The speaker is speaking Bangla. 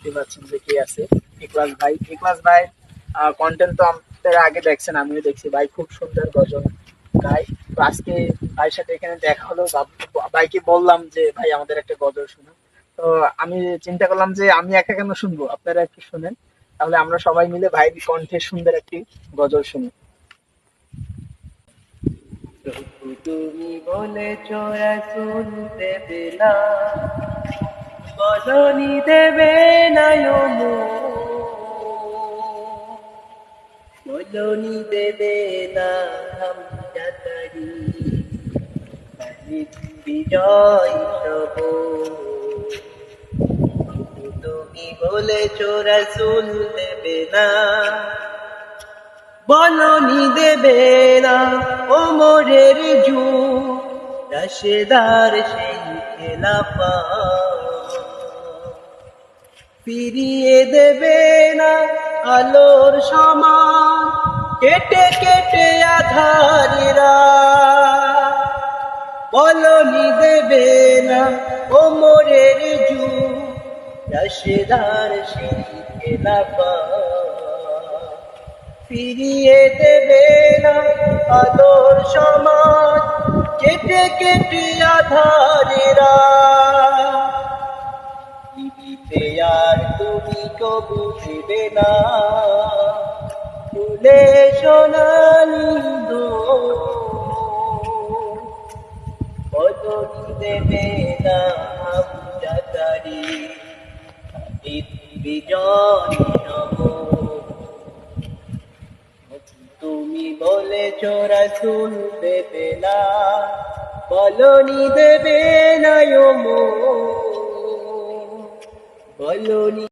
দেখতে পাচ্ছেন যে কে আছে, ইখলাস ভাই। ইখলাস ভাই কন্টেন্ট তো আপনারা আগে দেখছেন, আমিও দেখছি। ভাই খুব সুন্দর গজল গায়। তো আজকে ভাইয়ের সাথে এখানে দেখা হলো। ভাইকে বললাম যে ভাই আমাদের একটা গজল শুনো। তো আমি চিন্তা করলাম যে আমি একা কেন শুনবো, আপনারা একটু শুনেন, তাহলে আমরা সবাই মিলে ভাইয়ের কণ্ঠে সুন্দর একটি গজল শুনি। প্রভু তুমি বলেছ রাসূল দেবে না, বলনি দেবে না বলনি দেবে না হামজাতারি বিজয় সব। তুমি বলেছ রাসূল দেবে না, বলনি দেবে না ওমরের যুগ, রাশেদার সেই খেলাফা ফিরিয়ে দেবে না আলোর সমান, কেটে কেটে আধারেরা। বলনি দেবে না ওমরের যুগ, রাশেদার সেই খেলাফা ফিরিয়ে দেবে না আলোর সমাজ, কেটে কেটে আধারেরা। পৃথিবীতে আর তুমি কবু দেবে না ফুলে সোনালি বদলি দেবে না হামজাতারি বিজয় নব। তুমি বলেছ রাসূল দেবে না, বলনি দেবে না বলনি